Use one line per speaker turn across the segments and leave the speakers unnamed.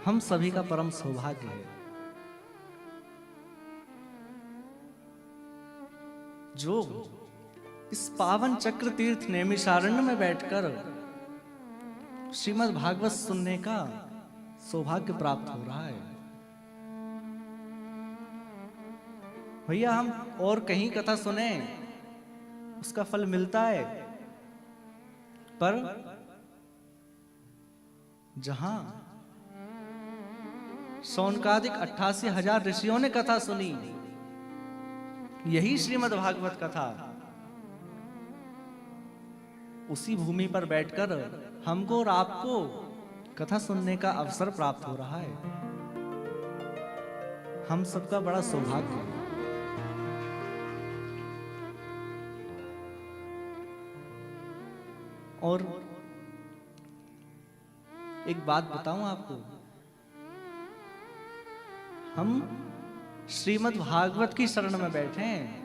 हम सभी का परम सौभाग्य है जो इस पावन चक्र तीर्थ नैमिषारण्य में बैठकर श्रीमद् भागवत सुनने का सौभाग्य प्राप्त हो रहा है। भैया हम और कहीं कथा सुने उसका फल मिलता है, पर जहां सौनकादिक 88,000 ऋषियों ने कथा सुनी, यही श्रीमद् भागवत कथा उसी भूमि पर बैठकर हमको और आपको कथा सुनने का अवसर प्राप्त हो रहा है। हम सबका बड़ा सौभाग्य है। और एक बात बताऊं आपको, हम श्रीमद् भागवत की शरण में बैठे हैं।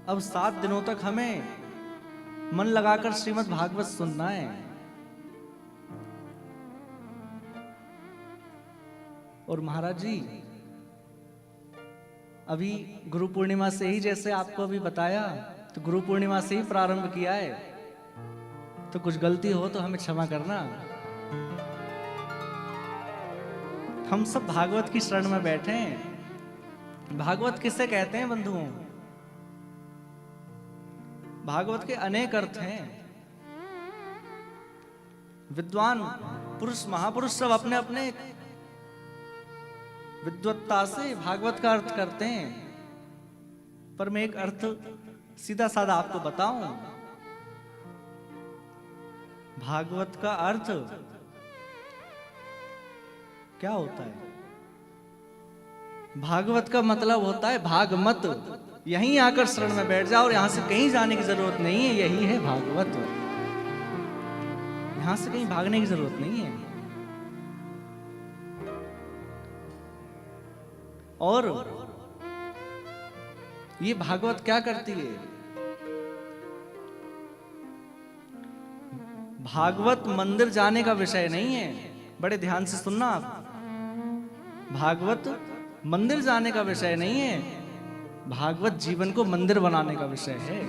अब 7 दिनों तक हमें मन लगाकर श्रीमद् भागवत सुनना है। और महाराज जी अभी गुरु पूर्णिमा से ही, जैसे आपको अभी बताया, तो गुरु पूर्णिमा से ही प्रारंभ किया है, तो कुछ गलती हो तो हमें क्षमा करना। हम सब भागवत की शरण में बैठे हैं। भागवत किसे कहते हैं बंधुओं? भागवत के अनेक अर्थ हैं। विद्वान पुरुष महापुरुष सब अपने अपने विद्वत्ता से भागवत का अर्थ करते हैं, पर मैं एक अर्थ सीधा साधा आपको बताऊं। भागवत का अर्थ क्या होता है? भागवत का मतलब होता है भागमत। यहीं आकर शरण में बैठ जाओ और यहां से कहीं जाने की जरूरत नहीं है। यही है भागवत। यहां से कहीं भागने की जरूरत नहीं है। और ये भागवत क्या करती है? भागवत मंदिर जाने का विषय नहीं है। बड़े ध्यान से सुनना आप। भागवत मंदिर जाने का विषय नहीं है। भागवत जीवन को मंदिर बनाने का विषय है।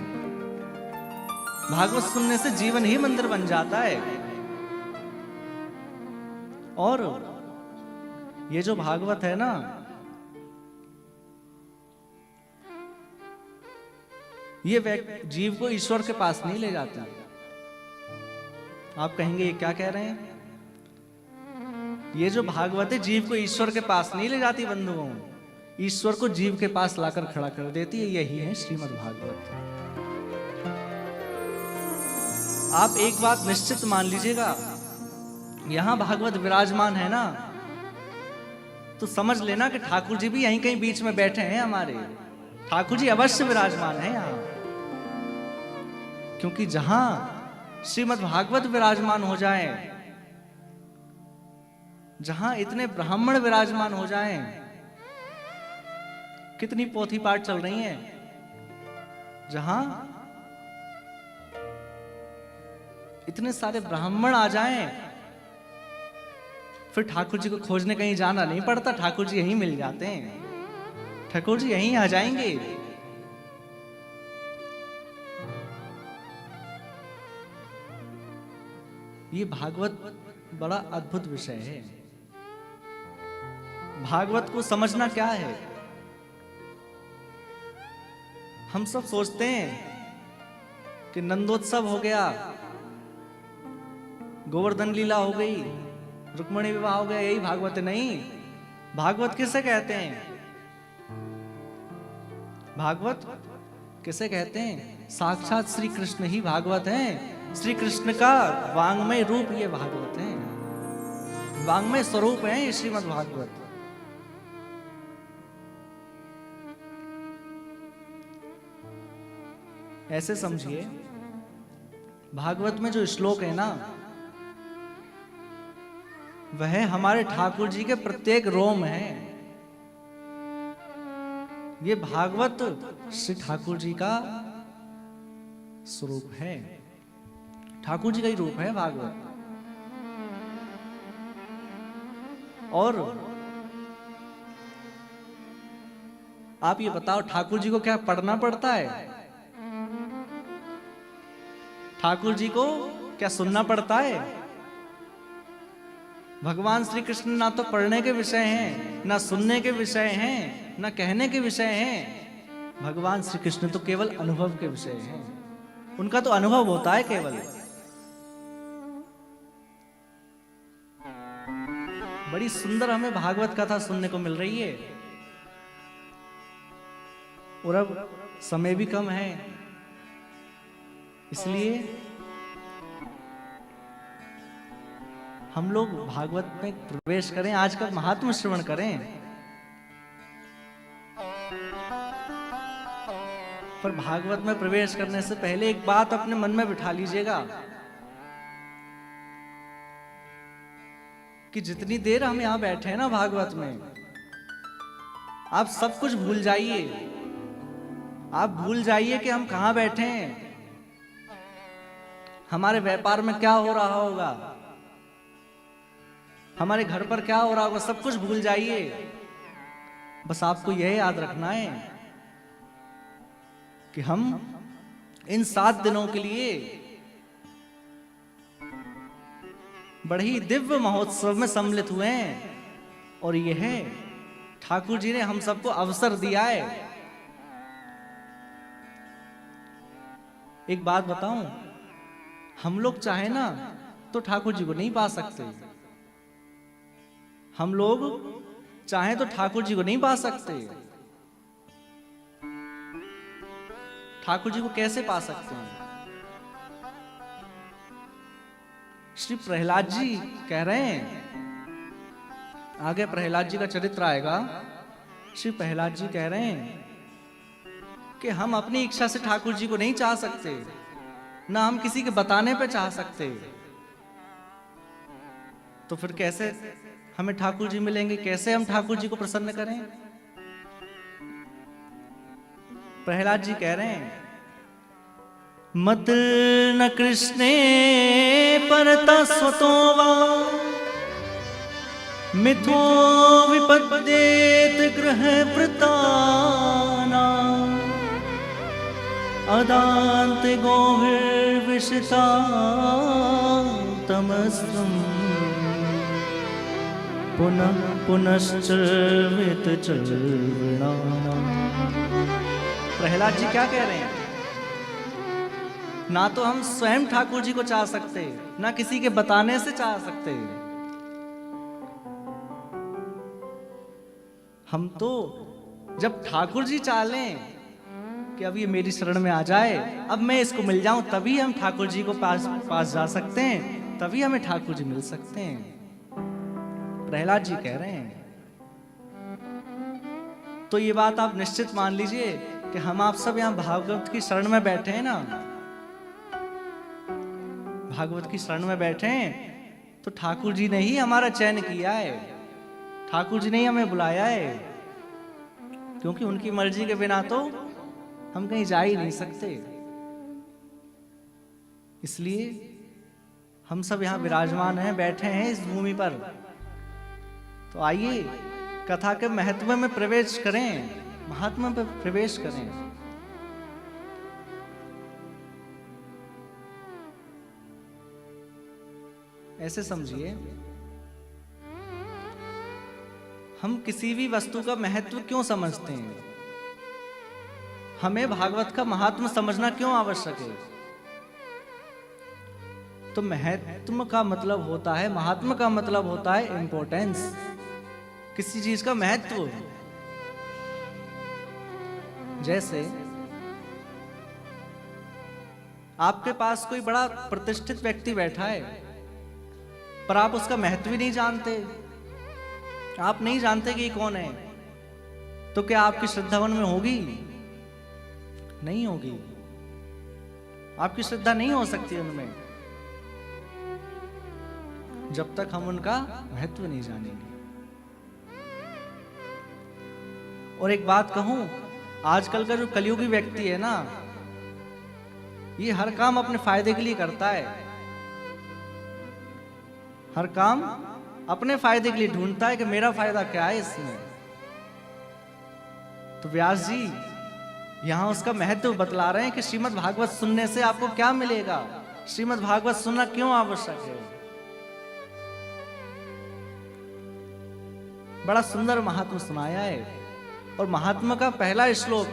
भागवत सुनने से जीवन ही मंदिर बन जाता है। और ये जो भागवत है ना, ये जीव को ईश्वर के पास नहीं ले जाती। आप कहेंगे ये क्या कह रहे हैं? ये जो भागवत है जीव को ईश्वर के पास नहीं ले जाती बंधुओं, ईश्वर को जीव के पास लाकर खड़ा कर देती है। यही है श्रीमद् भागवत। आप एक बात निश्चित मान लीजिएगा, यहां भागवत विराजमान है ना, तो समझ लेना कि ठाकुर जी भी यहीं कहीं बीच में बैठे हैं हमारे। ठाकुर जी अवश्य विराजमान है यहां, क्योंकि जहां श्रीमद् भागवत विराजमान हो जाए, जहां इतने ब्राह्मण विराजमान हो जाएं, कितनी पोथी पाठ चल रही हैं, जहां इतने सारे ब्राह्मण आ जाएं, फिर ठाकुर जी को खोजने कहीं जाना नहीं पड़ता। ठाकुर जी यहीं मिल जाते हैं। ठाकुर जी यहीं आ जाएंगे। ये भागवत बड़ा अद्भुत विषय है। भागवत को समझना क्या है? हम सब सोचते हैं कि नंदोत्सव हो गया, गोवर्धन लीला हो गई, रुक्मणी विवाह हो गया, यही भागवत है। नहीं, भागवत किसे कहते हैं? भागवत किसे कहते हैं? साक्षात श्री कृष्ण ही भागवत हैं। श्री कृष्ण का वांग्मय रूप ये भागवत है। वांग्मय स्वरूप है ये श्रीमद् भागवत। ऐसे समझिए, भागवत में जो श्लोक है ना, वह हमारे ठाकुर जी के प्रत्येक रोम है। ये भागवत श्री ठाकुर जी का स्वरूप है। ठाकुर जी का ही रूप है भागवत। और आप ये बताओ, ठाकुर जी को क्या पढ़ना पड़ता है? ठाकुर जी को क्या सुनना पड़ता है? भगवान श्री कृष्ण ना तो पढ़ने के विषय हैं, ना सुनने के विषय हैं, ना कहने के विषय हैं। भगवान श्री कृष्ण तो केवल अनुभव के विषय हैं। उनका तो अनुभव होता है केवल। बड़ी सुंदर हमें भागवत कथा सुनने को मिल रही है। और अब समय भी कम है, इसलिए हम लोग भागवत में प्रवेश करें, आज का महात्म श्रवण करें। पर भागवत में प्रवेश करने से पहले एक बात अपने मन में बिठा लीजिएगा कि जितनी देर हम यहां बैठे हैं ना भागवत में, आप सब कुछ भूल जाइए। आप भूल जाइए कि हम कहां बैठे हैं, हमारे व्यापार में क्या हो रहा होगा, हमारे घर पर क्या हो रहा होगा, सब कुछ भूल जाइए। बस आपको यह याद रखना है कि हम इन 7 दिनों के लिए बड़े ही दिव्य महोत्सव में सम्मिलित हुए हैं। और यह ठाकुर जी ने हम सबको अवसर दिया है। एक बात बताऊं, हम लोग चाहे ना तो ठाकुर जी को नहीं पा सकते। हम लोग चाहे तो ठाकुर जी को नहीं पा सकते। ठाकुर जी को कैसे पा सकते हैं? श्री प्रहलाद जी कह रहे हैं, आगे प्रहलाद जी का चरित्र आएगा। श्री प्रहलाद जी कह रहे हैं कि हम अपनी इच्छा से ठाकुर जी को नहीं चाह सकते, ना हम किसी के बताने पे चाह सकते। तो फिर कैसे हमें ठाकुर जी मिलेंगे? कैसे हम ठाकुर जी को प्रसन्न करें? प्रहलाद जी कह रहे हैं, मत न कृष्णे परता स्वतो वा मिथो विपद्येत गृह वृताना अदान्त गोभिर्विशिता तमस्त्वम् पुनः पुनश्चर्वित चर्वणानाम्। प्रहलाद जी क्या कह रहे हैं? ना तो हम स्वयं ठाकुर जी को चाह सकते, ना किसी के बताने से चाह सकते। हम तो जब ठाकुर जी चाह लें कि अब ये मेरी शरण में आ जाए, अब मैं इसको मिल जाऊं, तभी हम ठाकुर जी को पास जा सकते हैं, तभी हमें ठाकुर जी मिल सकते हैं। प्रहलाद जी कह रहे हैं। तो ये बात आप निश्चित मान लीजिए कि हम आप सब यहां भागवत की शरण में बैठे हैं ना, भागवत की शरण में बैठे हैं तो ठाकुर जी ने ही हमारा चयन किया है, ठाकुर जी ने ही हमें बुलाया है। क्योंकि उनकी मर्जी के बिना तो हम कहीं जा ही नहीं सकते। इसलिए हम सब यहां विराजमान हैं, बैठे हैं इस भूमि पर। तो आइए कथा के महत्व में प्रवेश करें, महात्मा में प्रवेश करें। ऐसे समझिए, हम किसी भी वस्तु का महत्व क्यों समझते हैं? हमें भागवत का महात्मा समझना क्यों आवश्यक है? तो महत्व का मतलब होता है, महात्मा का मतलब होता है इंपॉर्टेंस, किसी चीज का महत्व। जैसे आपके पास कोई बड़ा प्रतिष्ठित व्यक्ति बैठा है, पर आप उसका महत्व ही नहीं जानते, आप नहीं जानते कि ये कौन है, तो क्या आपकी श्रद्धा उनमें होगी? नहीं होगी। आपकी श्रद्धा नहीं हो सकती उनमें जब तक हम उनका महत्व नहीं जानेंगे। और एक बात कहूं, आजकल का जो कलियुगी व्यक्ति है ना, ये हर काम अपने फायदे के लिए करता है, हर काम अपने फायदे के लिए ढूंढता है कि मेरा फायदा क्या है इसमें। तो व्यास जी यहां उसका महत्व बतला रहे हैं कि श्रीमद् भागवत सुनने से आपको क्या मिलेगा, श्रीमद् भागवत सुनना क्यों आवश्यक है। बड़ा सुंदर महात्मा सुनाया है। और महात्मा का पहला श्लोक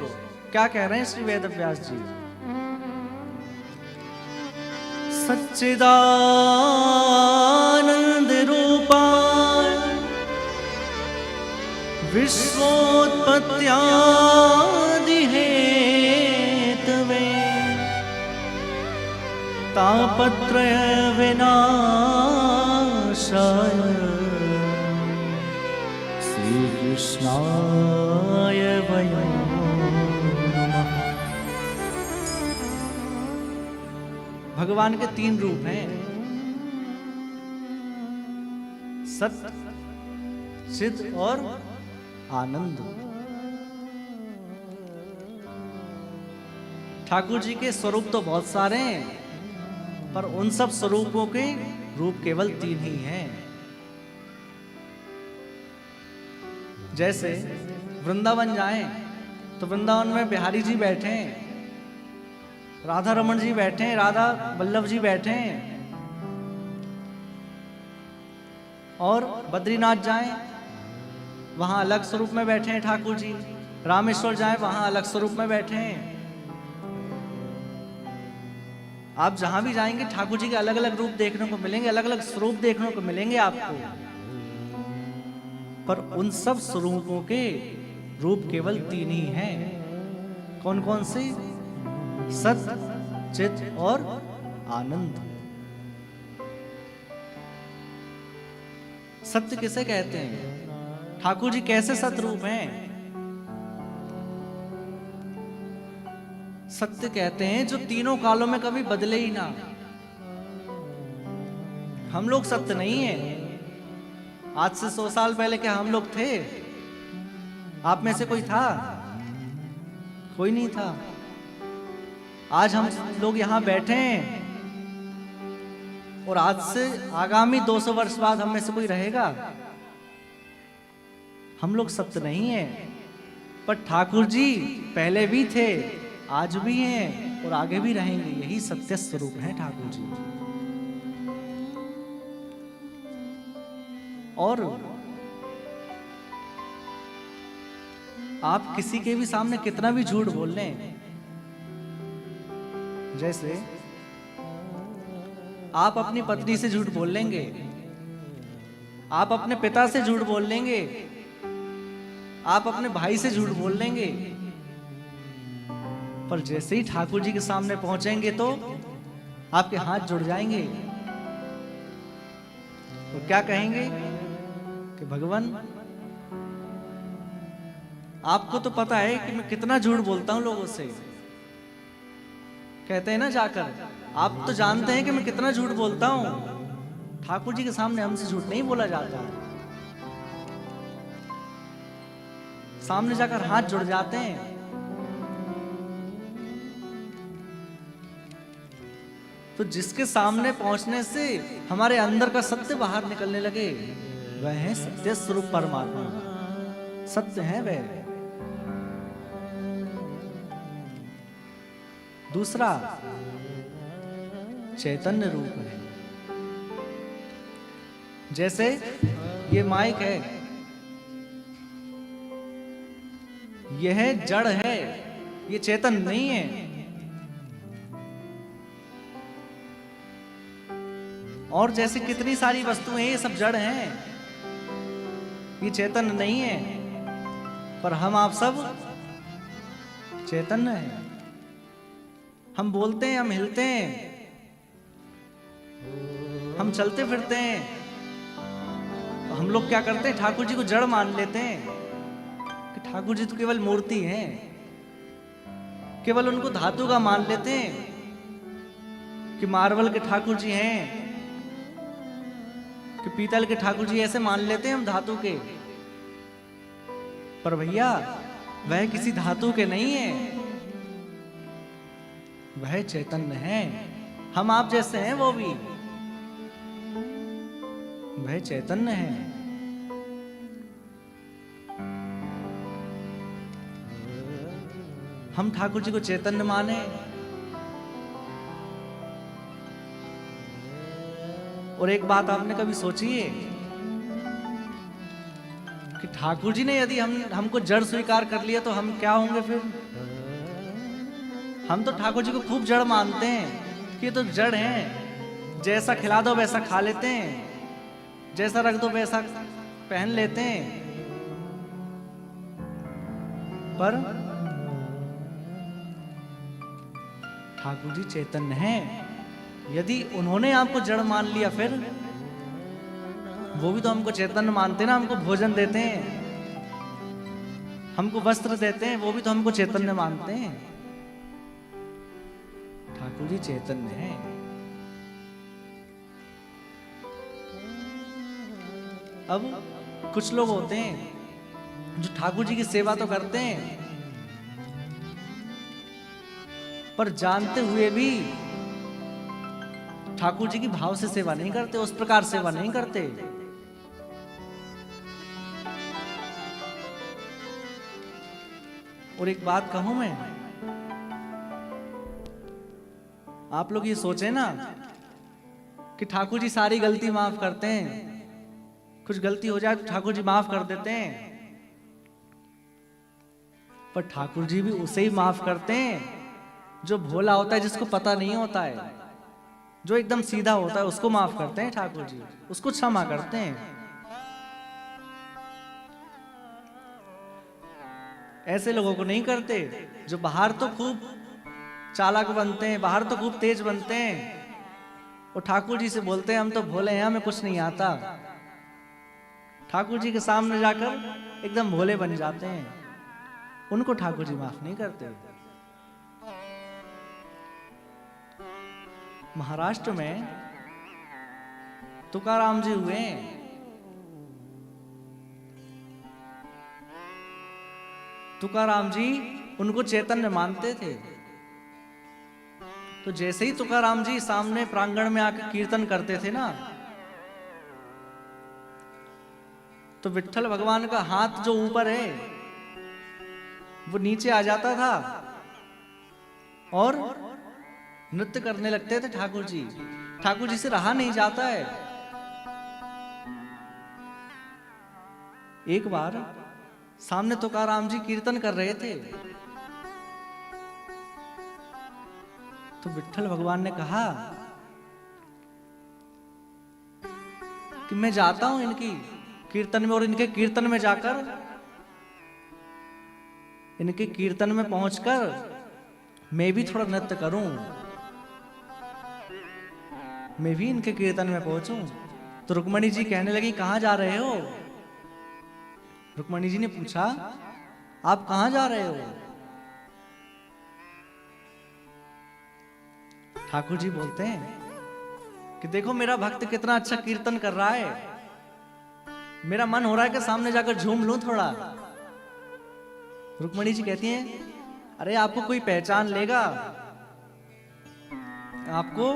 क्या कह रहे हैं श्री वेद व्यास जी, सच्चिदानंद रूपाय विश्वोत्पत्त्यादि हेतवे तापत्रय विनाशाय श्री कृष्णाय वयम् नमः। भगवान के 3 रूप हैं, सत्य, चित और आनंद। ठाकुर जी के स्वरूप तो बहुत सारे हैं, पर उन सब स्वरूपों के रूप केवल 3 ही हैं। जैसे वृंदावन जाएं तो वृंदावन में बिहारी जी बैठे हैं, राधा रमन जी बैठे हैं, राधा वल्लभ जी बैठे हैं। और बद्रीनाथ जाएं वहां अलग स्वरूप में बैठे हैं ठाकुर जी। रामेश्वर जाएं वहां अलग स्वरूप में बैठे हैं। आप जहां भी जाएंगे ठाकुर जी के अलग अलग रूप देखने को मिलेंगे, अलग अलग स्वरूप देखने को मिलेंगे आपको। पर उन सब स्वरूपों के रूप केवल 3 ही हैं। कौन कौन से? सत्य, चित और आनंद। सत्य किसे कहते हैं? ठाकुर जी कैसे सतरूप हैं? सत्य कहते हैं जो तीनों कालों में कभी बदले ही ना। हम लोग सत्य नहीं है। आज से 100 साल पहले क्या हम लोग थे? आप में से कोई था? कोई नहीं था। आज हम लोग यहां बैठे हैं और आज से आगामी 200 वर्ष बाद हम में से कोई रहेगा? हम लोग सत्य नहीं है। पर ठाकुर जी पहले भी थे, आज भी हैं और आगे भी रहेंगे। यही सत्य स्वरूप है ठाकुर जी। और आप किसी के भी सामने कितना भी झूठ बोल लें, जैसे आप अपनी पत्नी से झूठ बोल लेंगे, आप अपने पिता से झूठ बोल लेंगे, आप अपने भाई से झूठ बोल लेंगे, पर जैसे ही ठाकुर जी के सामने पहुंचेंगे तो आपके हाथ जुड़ जाएंगे और क्या कहेंगे कि भगवान आपको तो पता है कि मैं कितना झूठ बोलता हूं लोगों से। कहते हैं ना जाकर, आप तो जानते हैं कि मैं कितना झूठ बोलता हूं। ठाकुर जी के सामने हमसे झूठ नहीं बोला जाता। सामने जाकर हाथ जुड़ जाते हैं। तो जिसके सामने पहुंचने से हमारे अंदर का सत्य बाहर निकलने लगे, वह है सत्य स्वरूप परमात्मा। सत्य है वह। दूसरा चैतन्य रूप है। जैसे ये माइक है, यह जड़ है, ये चेतन नहीं है। और जैसे कितनी सारी वस्तुएं ये सब जड़ हैं, ये चेतन नहीं है। पर हम आप सब चैतन्य हैं। हम बोलते हैं, हम हिलते हैं, हम चलते फिरते हैं। तो हम लोग क्या करते हैं? ठाकुर जी को जड़ मान लेते हैं कि ठाकुर जी तो केवल मूर्ति हैं। केवल उनको धातु का मान लेते हैं कि मार्बल के ठाकुर जी हैं, कि पीतल के ठाकुर जी, ऐसे मान लेते हैं हम धातु के। पर भैया वह किसी धातु के नहीं है, वह चैतन्य है। हम आप जैसे हैं वो भी। वह चैतन्य है। हम ठाकुर जी को चैतन्य माने, और एक बात आपने कभी सोची है कि ठाकुर जी ने यदि हमको जड़ स्वीकार कर लिया तो हम क्या होंगे फिर? हम तो ठाकुर जी को खूब जड़ मानते हैं कि ये तो जड़ हैं, जैसा खिला दो वैसा खा लेते हैं, जैसा रख दो वैसा पहन लेते हैं। पर ठाकुर जी चैतन्य हैं। यदि उन्होंने आपको जड़ मान लिया फिर वो भी तो हमको चैतन्य मानते हैं ना। हमको भोजन देते हैं, हमको वस्त्र देते हैं, वो भी तो हमको चैतन्य मानते हैं। ठाकुर जी चैतन्य हैं। अब कुछ लोग होते हैं जो ठाकुर जी की सेवा तो करते हैं पर जानते हुए भी ठाकुर जी की भाव से सेवा नहीं करते, उस प्रकार सेवा नहीं करते। और एक बात कहूं मैं, आप लोग ये सोचे ना कि ठाकुर जी सारी गलती माफ करते हैं, कुछ गलती हो जाए तो ठाकुर जी माफ कर देते हैं। पर ठाकुर जी भी उसे ही माफ करते हैं जो भोला होता है, जिसको पता नहीं होता है, जो एकदम सीधा होता है, उसको माफ करते हैं ठाकुर जी, उसको क्षमा करते हैं। ऐसे लोगों को नहीं करते जो बाहर तो खूब चालाक बनते हैं, बाहर तो खूब तेज बनते हैं, और ठाकुर जी से बोलते हैं हम तो भोले हैं, हमें कुछ नहीं आता। ठाकुर जी के सामने जाकर एकदम भोले बन जाते हैं, उनको ठाकुर जी माफ नहीं करते। महाराष्ट्र में तुकाराम जी हुए। तुकाराम जी उनको चैतन्य मानते थे। तो जैसे ही तुकाराम जी सामने प्रांगण में आकर कीर्तन करते थे ना, तो विट्ठल भगवान का हाथ जो ऊपर है वो नीचे आ जाता था और नृत्य करने लगते थे ठाकुर जी। ठाकुर जी से रहा नहीं जाता है। एक बार सामने तुकाराम जी कीर्तन कर रहे थे, तो विट्ठल भगवान ने कहा कि मैं जाता हूं इनकी कीर्तन में, और इनके कीर्तन में जाकर, इनके कीर्तन में पहुंचकर मैं भी थोड़ा नृत्य करूं, मैं भी इनके कीर्तन में पहुंचूं। तो रुक्मणी जी कहने लगी कहां जा रहे हो? रुक्मणी जी ने पूछा आप कहां जा रहे हो? ठाकुर जी बोलते हैं कि देखो मेरा भक्त कितना अच्छा कीर्तन कर रहा है, मेरा मन हो रहा है कि सामने जाकर झूम लूं थोड़ा। रुक्मणी जी कहती हैं अरे आपको कोई पहचान लेगा, आपको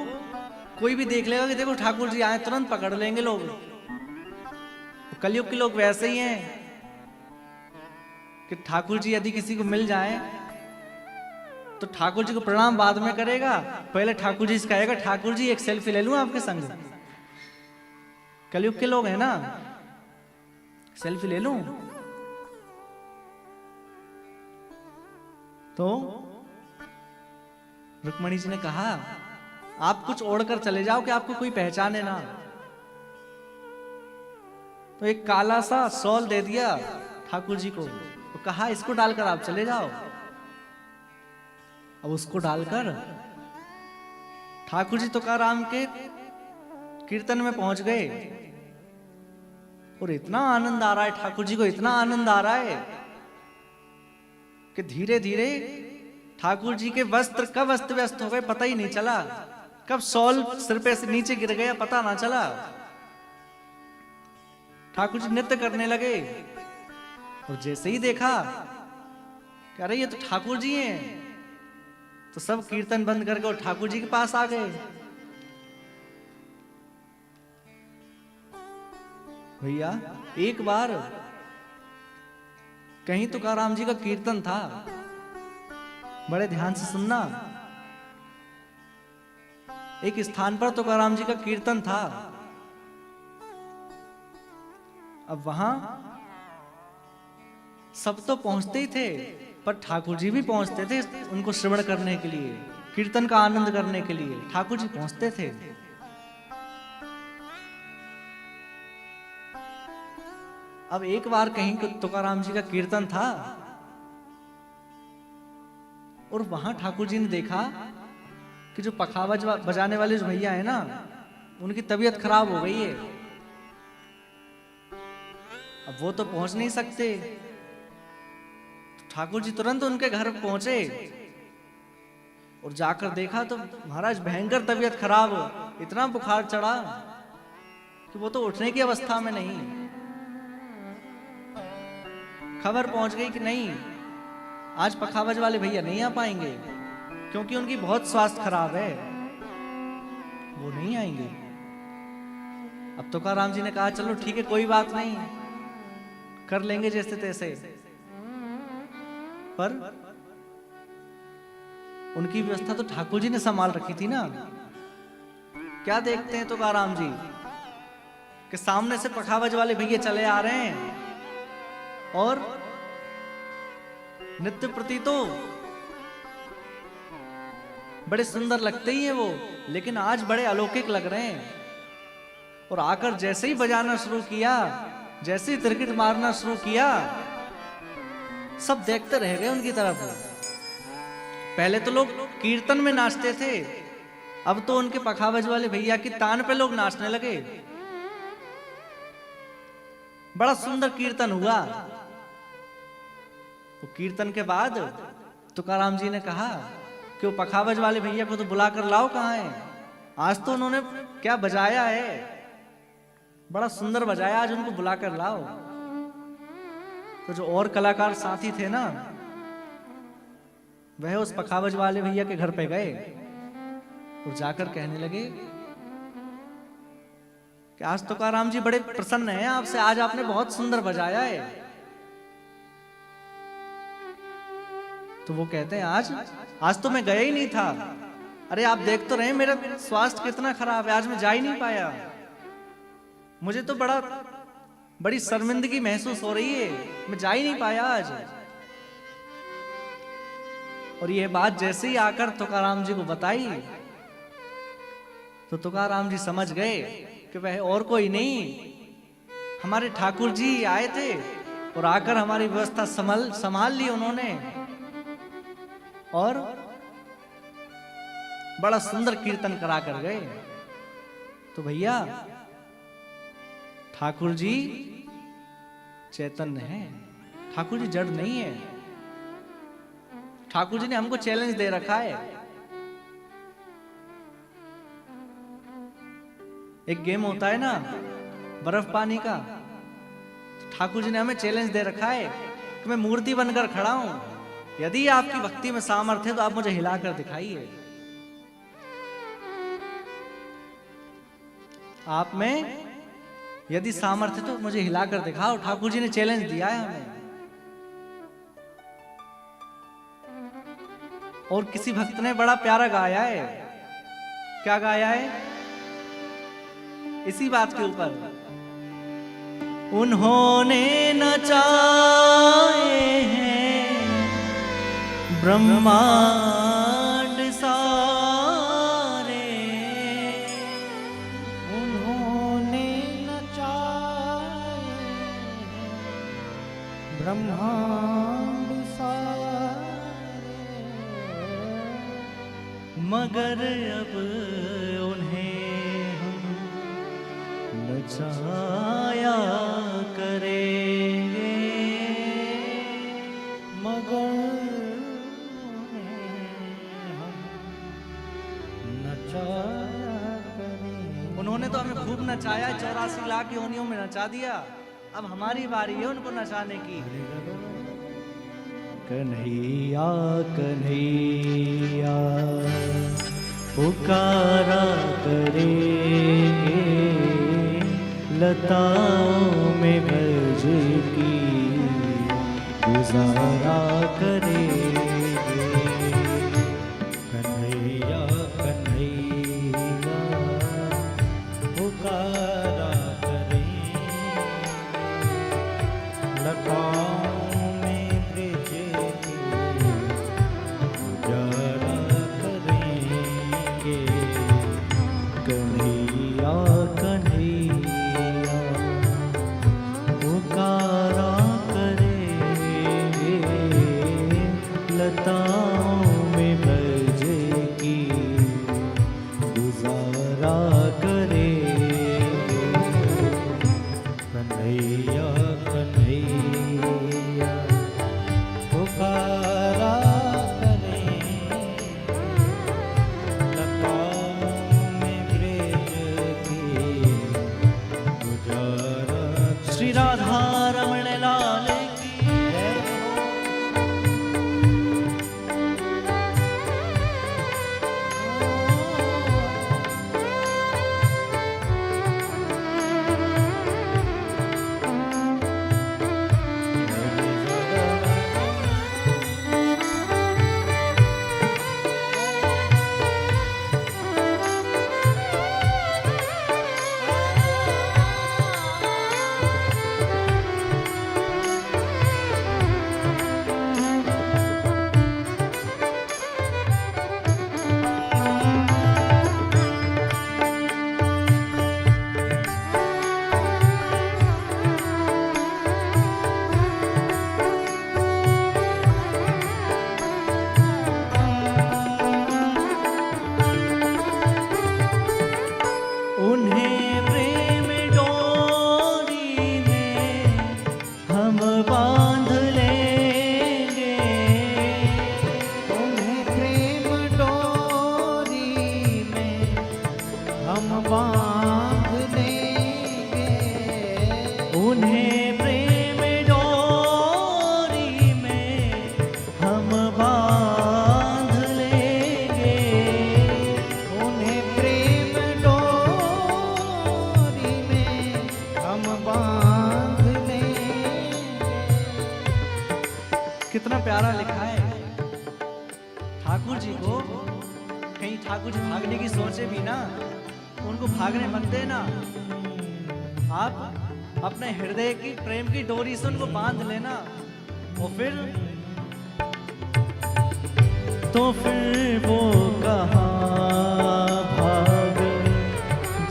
कोई भी देख लेगा कि देखो ठाकुर जी आए, तुरंत पकड़ लेंगे लोग। कलयुग के लोग वैसे ही हैं कि ठाकुर जी यदि किसी को मिल जाए तो ठाकुर जी को प्रणाम बाद में करेगा, पहले ठाकुर जी से कहेगा ठाकुर जी एक सेल्फी ले लूं आपके संग। कलयुग के लोग हैं ना, सेल्फी ले लूं। तो रुक्मणी जी ने कहा आप कुछ ओढ़कर चले जाओ कि आपको कोई पहचाने ना। तो एक काला सा शॉल दे दिया ठाकुर जी को, तो कहा इसको डालकर आप चले जाओ। अब उसको डालकर ठाकुर जी तुकाराम के कीर्तन में पहुंच गए, और इतना आनंद आ रहा है ठाकुर जी को, इतना आनंद आ रहा है कि धीरे धीरे ठाकुर जी के वस्त्र कब अस्त व्यस्त हो गए पता ही नहीं चला, कब शॉल सिर पे से नीचे गिर गया पता ना चला। ठाकुर जी नृत्य करने लगे, और जैसे ही देखा कि अरे ये तो ठाकुर जी हैं, तो सब कीर्तन बंद करके और ठाकुर जी के पास आ गए। भैया एक बार कहीं तुकाराम जी का कीर्तन था, बड़े ध्यान से सुनना। एक स्थान पर तुकाराम जी का कीर्तन था। अब वहां सब तो पहुंचते ही थे, पर ठाकुर जी भी पहुंचते थे उनको श्रवण करने के लिए, कीर्तन का आनंद करने के लिए ठाकुर जी पहुंचते थे। अब एक बार कहीं तुकाराम जी का कीर्तन था और वहां ठाकुर जी ने देखा कि जो पखावज बजाने वाले जो भैया है ना, उनकी तबीयत खराब हो गई है। अब वो तो पहुंच नहीं सकते, तो ठाकुर जी तुरंत उनके घर पहुंचे और जाकर देखा तो महाराज भयंकर तबीयत खराब, इतना बुखार चढ़ा कि वो तो उठने की अवस्था में नहीं। खबर पहुंच गई कि नहीं, आज पखावज वाले भैया नहीं आ पाएंगे क्योंकि उनकी बहुत स्वास्थ्य खराब है, वो नहीं आएंगे। अब तुकाराम जी ने कहा चलो ठीक है, कोई बात नहीं, कर लेंगे जैसे तैसे। पर उनकी व्यवस्था तो ठाकुर जी ने संभाल रखी थी ना। क्या देखते हैं तुकाराम जी कि सामने से पखावज वाले भैया चले आ रहे हैं और नित्य प्रति तो बड़े सुंदर लगते ही हैं वो, लेकिन आज बड़े अलौकिक लग रहे हैं। और आकर जैसे ही बजाना शुरू किया, जैसे ही तिरकिट मारना शुरू किया, सब देखते रह गए उनकी तरफ। पहले तो लोग कीर्तन में नाचते थे, अब तो उनके पखावज वाले भैया की तान पे लोग नाचने लगे। बड़ा सुंदर कीर्तन हुआ। तो कीर्तन के बाद तुकाराम जी ने कहा कि वो पखावज वाले भैया को तो बुला कर लाओ, कहाँ है? आज तो उन्होंने क्या बजाया है, बड़ा सुंदर बजाया, आज उनको बुला कर लाओ। तो जो और कलाकार साथी थे ना, वह उस पखावज वाले भैया के घर पे गए और जाकर कहने लगे कि आज तुकाराम जी बड़े प्रसन्न हैं आपसे, आज आपने बहुत सुंदर बजाया है। तो वो कहते हैं आज तो मैं गया ही नहीं था। अरे आप देख तो रहे मेरा स्वास्थ्य कितना खराब है, आज मैं जा ही नहीं पाया। मुझे तो बड़ी शर्मिंदगी महसूस हो रही है, मैं जा ही नहीं पाया आज। और ये बात जैसे ही आकर तुकाराम जी को बताई तो तुकाराम जी समझ गए कि वह और कोई नहीं, हमारे ठाकुर जी आए थे और आकर हमारी व्यवस्था संभाल ली उन्होंने और बड़ा सुंदर कीर्तन करा कर गए। तो भैया ठाकुर जी चैतन्य है, ठाकुर जी जड़ नहीं है। ठाकुर जी ने हमको चैलेंज दे रखा है। एक गेम होता है ना बर्फ पानी का, तो ठाकुर जी ने हमें चैलेंज दे रखा है कि मैं मूर्ति बनकर खड़ा हूं, यदि आपकी भक्ति में सामर्थ्य है तो आप मुझे हिलाकर दिखाइए। आप में यदि सामर्थ्य तो मुझे हिलाकर दिखाओ। ठाकुर जी ने चैलेंज दिया है हमें। और किसी भक्त ने बड़ा प्यारा गाया है। क्या गाया है? इसी बात के ऊपर, उन्होंने नचाए हैं ब्रह्मांड सारे,
उन्होंने नचाए ब्रह्मांड सारे,
मगर अब उन्हें हम नचाया करेंगे,
मगर हम नचाया करेंगे।
उन्होंने तो हमें खूब नचाया, 84 लाख योनियों में नचा दिया। अब हमारी बारी है उनको नचाने की। कन्हैया कन्हैया पुकारा करेंगे,
लताओं में ब्रज की गुजारा करेंगे। कन्हैया कन्हैया पुकारा करेंगे। लताओं में ब्रज की गुजारा करेंगे। कन्हैया कन्हैया पुकारा करेंगे। लताओं में ब्रज की गुजारा करेंगे। कन्हैया कन्हैया पुकारा करेंगे। लताओं में ब्रज की गुजारा।
श्री राधा रमण लाल की
जय हो।
उन्हें प्रेम डोरी में हम बांध लेंगे।
तुम्हें प्रेम डोरी में हम बांध लेंगे।
उन्हें प्रेम डोरी में हम बांध लेंगे।
उन्हें प्रेम डोरी में हम बांध लेंगे।
कितना प्यारा लिखा है। ठाकुर जी को कहीं ठाकुर जी भागने की सोचे भी ना, उनको भागने मत देना। आप अपने हृदय की प्रेम की डोरी से उनको बांध लेना। और फिर वो कहाँ भाग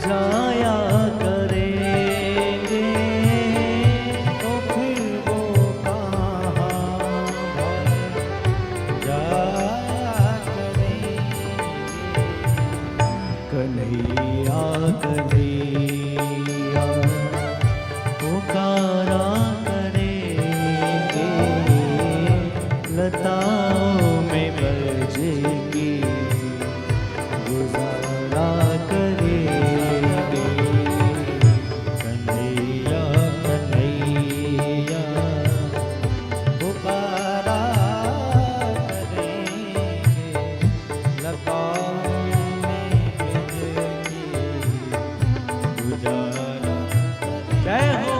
जाया करेंगे।
तो फिर वो कहाँ जाया करेंगे।
कन्हैया कन्हैया पुकारा करेंगे। लताओं में ब्रज की गुजारा करेंगे।
कन्हैया कन्हैया पुकारा करेंगे। लताओं में ब्रज की गुजारा।
जय हो।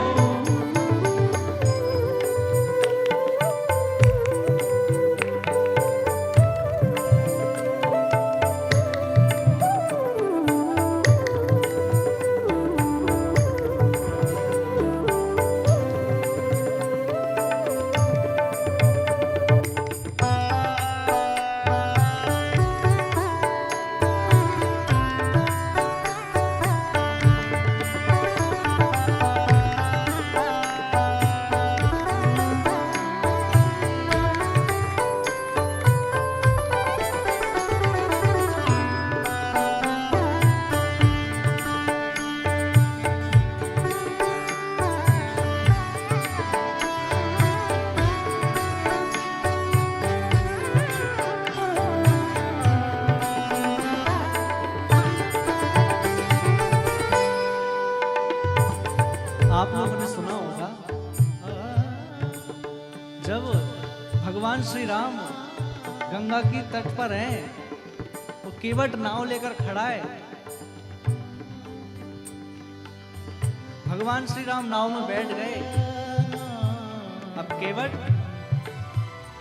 आप लोगों ने सुना होगा जब भगवान श्री राम गंगा की तट पर हैं, वो केवट नाव लेकर खड़ा है। भगवान श्री राम नाव में बैठ गए। अब केवट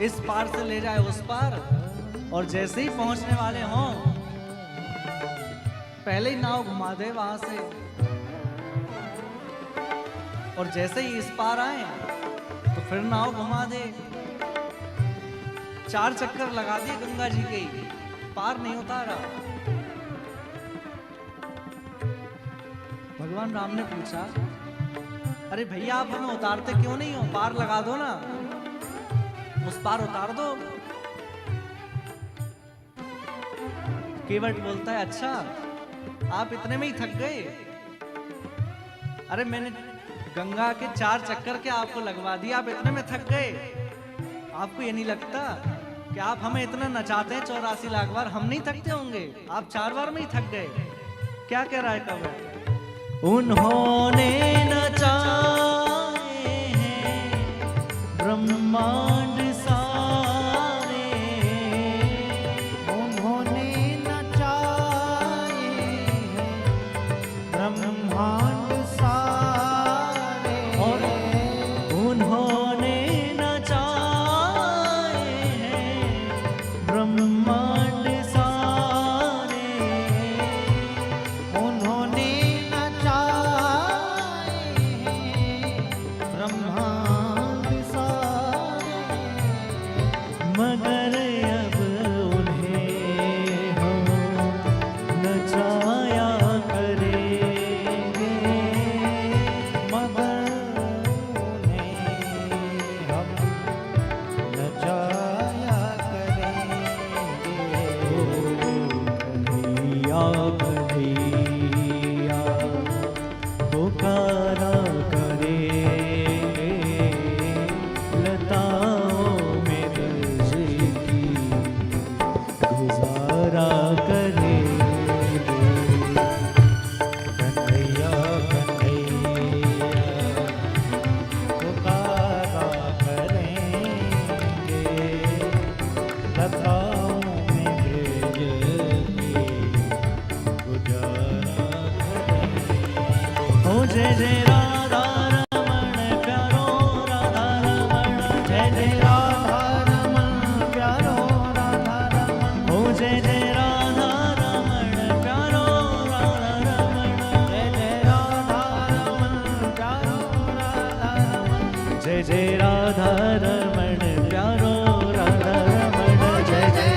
इस पार से ले जाए उस पार, और जैसे ही पहुंचने वाले हों पहले ही नाव घुमा दे वहां से, और जैसे ही इस पार आए तो फिर नाव घुमा दे। 4 चक्कर लगा दिए गंगा जी के, पार नहीं उतारा। भगवान राम ने पूछा, अरे भैया आप हमें उतारते क्यों नहीं हो, पार लगा दो ना, उस पार उतार दो। केवट बोलता है, अच्छा आप इतने में ही थक गए? अरे मैंने गंगा के 4 चक्कर के आपको लगवा दिया, आप इतने में थक गए? आपको ये नहीं लगता कि आप हमें इतना नचाते हैं 84 लाख बार, हम नहीं थकते होंगे? आप 4 बार में ही थक गए। क्या कह रहा है कवि? उन्होंने नचाए हैं ब्रह्मांड सारे,
उन्होंने नचाए हैं ब्रह्मांड सारे,
और उन्होंने नचाए हैं ब्रह्मांड सारे,
उन्होंने नचाए हैं ब्रह्मांड सारे,
मगर अब उन्हें हम नचाया करेंगे,
मगर उन्हें हम नचाया करेंगे।
कन्हैया कन्हैया पुकारा करेंगे, लताओं में ब्रज की गुजारा करेंगे।
कन्हैया कन्हैया पुकारा करेंगे, लताओं में ब्रज की गुजारा करेंगे।
ओ जय जय राधा रमण प्यारो, राधा रमण जय जय
राधा रमण प्यारो, राधा रमण
ओ जय जय राधा रमण प्यारो, राधा रमण
जय जय राधा रमण प्यारो, राधा रमण
जय जय राधा रमण प्यारो, राधा रमण जय जय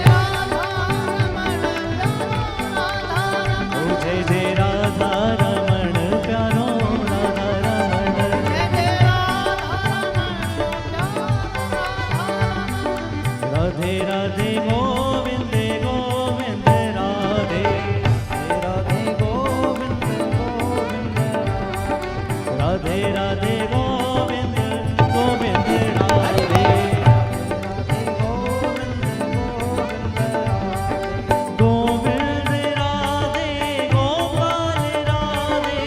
ओ जय जय राधा रमण प्यारो, राधा रमण राधे राधे गोविंद गोविंद राधे,
राधे गोविंद गोविंद
राधे राधे गोविंद गोविंद राधे,
राधे गोविंद गोविंद
गोविंद राधे गोपाल राधे,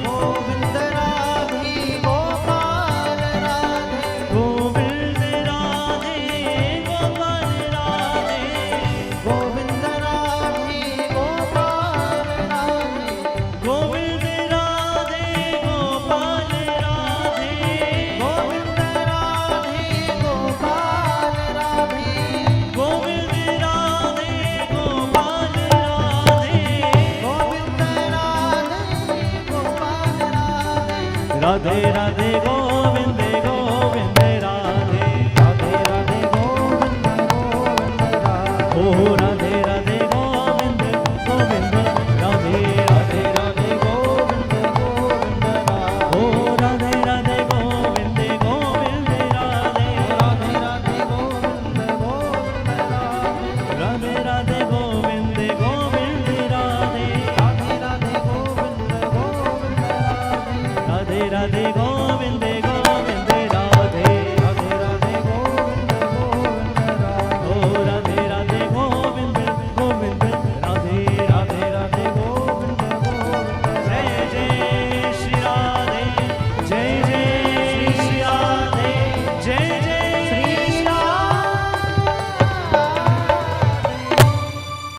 गोविंद राधे गोपाल राधे,
गोविंद राधे गोपाल राधे,
गोविंद राधे गोपाल राधे,
गोविंद राधे गोपाल राधे,
गोविंद राधे गोपाल राधे,
गोविंद राधे गोपाल राधे,
गोविंद राधे गोपाल राधे,
राधे राधे